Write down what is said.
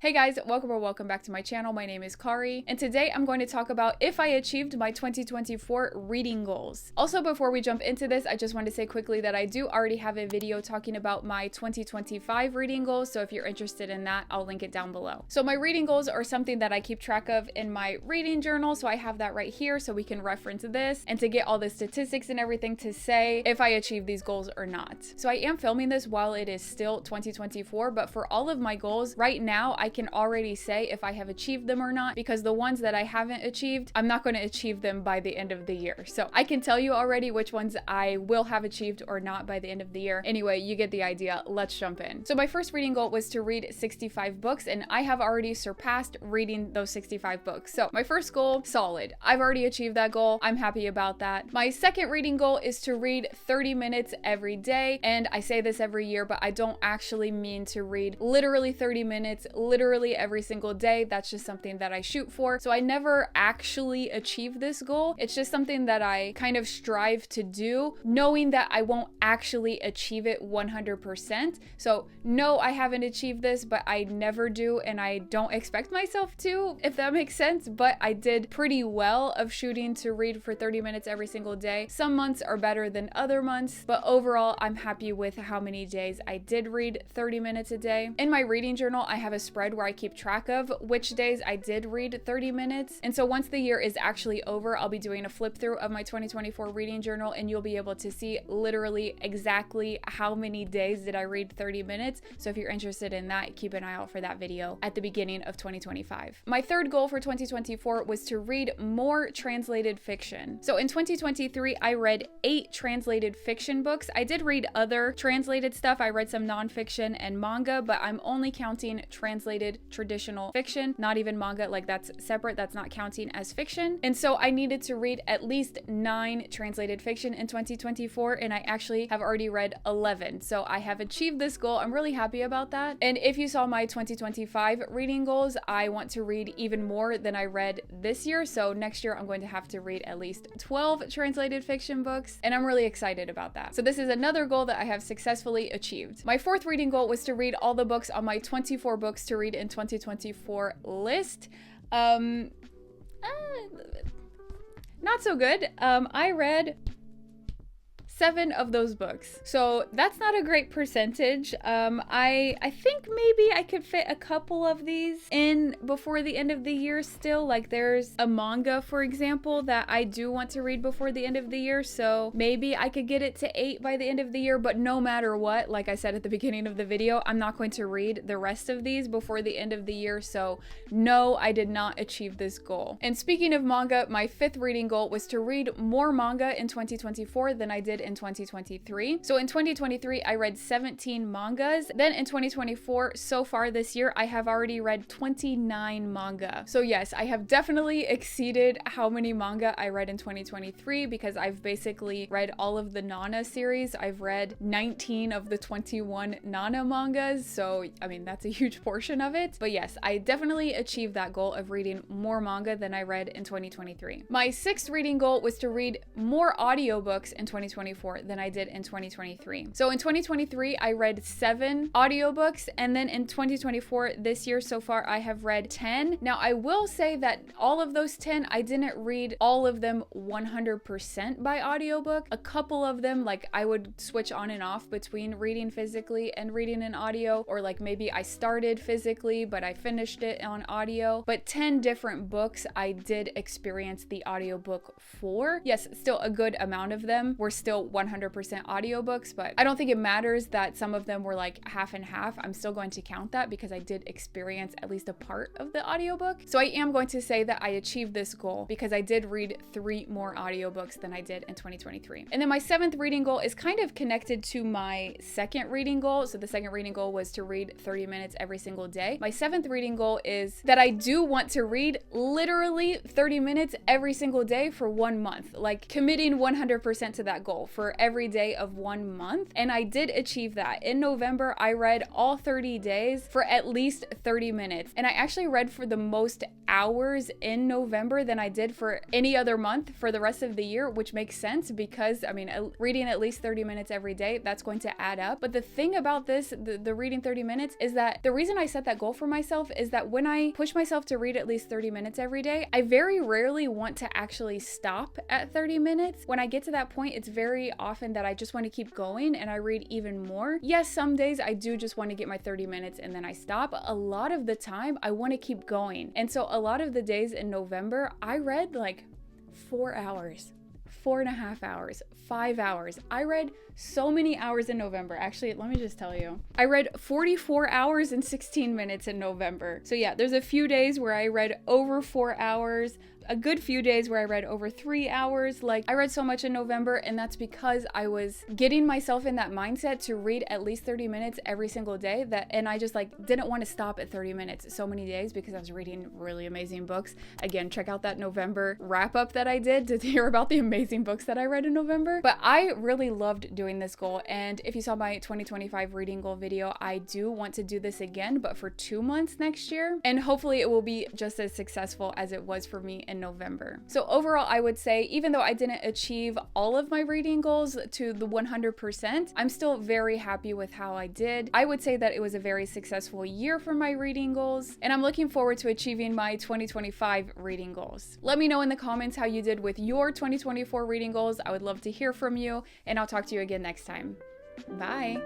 Hey guys, welcome back to my channel. My name is Kari, and today I'm going to talk about if I achieved my 2024 reading goals. Also, before we jump into this, I just want to say quickly that I do already have a video talking about my 2025 reading goals, so if you're interested in that, I'll link it down below. So my reading goals are something that I keep track of in my reading journal, so I have that right here so we can reference this and to get all the statistics and everything to say if I achieve these goals or not. So I am filming this while it is still 2024, but for all of my goals right now, I can already say if I have achieved them or not, because the ones that I haven't achieved, I'm not going to achieve them by the end of the year. So I can tell you already which ones I will have achieved or not by the end of the year. Anyway, you get the idea. Let's jump in. So my first reading goal was to read 65 books, and I have already surpassed reading those 65 books. So my first goal, solid. I've already achieved that goal. I'm happy about that. My second reading goal is to read 30 minutes every day. And I say this every year, but I don't actually mean to read literally 30 minutes, literally every single day. That's just something that I shoot for. So I never actually achieve this goal. It's just something that I kind of strive to do, knowing that I won't actually achieve it 100%. So no, I haven't achieved this, but I never do, and I don't expect myself to, if that makes sense. But I did pretty well of shooting to read for 30 minutes every single day. Some months are better than other months, but overall, I'm happy with how many days I did read 30 minutes a day. In my reading journal, I have a spread where I keep track of which days I did read 30 minutes. And so once the year is actually over, I'll be doing a flip through of my 2024 reading journal, and you'll be able to see literally exactly how many days did I read 30 minutes. So if you're interested in that, keep an eye out for that video at the beginning of 2025. My third goal for 2024 was to read more translated fiction. So in 2023, I read 8 translated fiction books. I did read other translated stuff. I read some nonfiction and manga, but I'm only counting translated traditional fiction, not even manga. Like, that's separate. That's not counting as fiction. And so I needed to read at least 9 translated fiction in 2024, and I actually have already read 11. So I have achieved this goal. I'm really happy about that. And if you saw my 2025 reading goals, I want to read even more than I read this year. So next year I'm going to have to read at least 12 translated fiction books, and I'm really excited about that. So this is another goal that I have successfully achieved. My fourth reading goal was to read all the books on my 24 books to read in 2024 list. Not so good. I read 7 of those books. So that's not a great percentage. I think maybe I could fit a couple of these in before the end of the year still. Like, there's a manga, for example, that I do want to read before the end of the year. So maybe I could get it to 8 by the end of the year, but no matter what, like I said at the beginning of the video, I'm not going to read the rest of these before the end of the year. So no, I did not achieve this goal. And speaking of manga, my 5th reading goal was to read more manga in 2024 than I did in 2023. So in 2023, I read 17 mangas. Then in 2024, so far this year, I have already read 29 manga. So yes, I have definitely exceeded how many manga I read in 2023, because I've basically read all of the Nana series. I've read 19 of the 21 Nana mangas. So, I mean, that's a huge portion of it. But yes, I definitely achieved that goal of reading more manga than I read in 2023. My 6th reading goal was to read more audiobooks in 2024 than I did in 2023. So in 2023, I read 7 audiobooks, and then in 2024, this year so far, I have read 10. Now, I will say that all of those 10, I didn't read all of them 100% by audiobook. A couple of them, like, I would switch on and off between reading physically and reading in audio, or like maybe I started physically, but I finished it on audio. But 10 different books I did experience the audiobook for. Yes, still a good amount of them were still 100% audiobooks, but I don't think it matters that some of them were like half and half. I'm still going to count that because I did experience at least a part of the audiobook. So I am going to say that I achieved this goal because I did read 3 more audiobooks than I did in 2023. And then my 7th reading goal is kind of connected to my 2nd reading goal. So the 2nd reading goal was to read 30 minutes every single day. My 7th reading goal is that I do want to read literally 30 minutes every single day for 1 month, like committing 100% to that goal. for every day of 1 month, and I did achieve that. In November, I read all 30 days for at least 30 minutes, and I actually read for the most hours in November than I did for any other month for the rest of the year, which makes sense because, I mean, reading at least 30 minutes every day, that's going to add up. But the thing about this, the reading 30 minutes, is that the reason I set that goal for myself is that when I push myself to read at least 30 minutes every day, I very rarely want to actually stop at 30 minutes. When I get to that point, it's very often that I just want to keep going and I read even more. Yes, some days I do just want to get my 30 minutes and then I stop. A lot of the time, I want to keep going. And so a lot of the days in November, I read like 4 hours. 4.5 hours, 5 hours. I read so many hours in November. Actually, let me just tell you. I read 44 hours and 16 minutes in November. So yeah, there's a few days where I read over 4 hours, a good few days where I read over 3 hours. Like, I read so much in November, and that's because I was getting myself in that mindset to read at least 30 minutes every single day, and I just like didn't want to stop at 30 minutes so many days because I was reading really amazing books. Again, check out that November wrap up that I did to hear about the amazing books that I read in November. But I really loved doing this goal, and if you saw my 2025 reading goal video, I do want to do this again, but for 2 months next year, and hopefully it will be just as successful as it was for me in November. So overall, I would say, even though I didn't achieve all of my reading goals to the 100%, I'm still very happy with how I did. I would say that it was a very successful year for my reading goals, and I'm looking forward to achieving my 2025 reading goals. Let me know in the comments how you did with your 2024 reading goals. I would love to hear from you, and I'll talk to you again next time. Bye.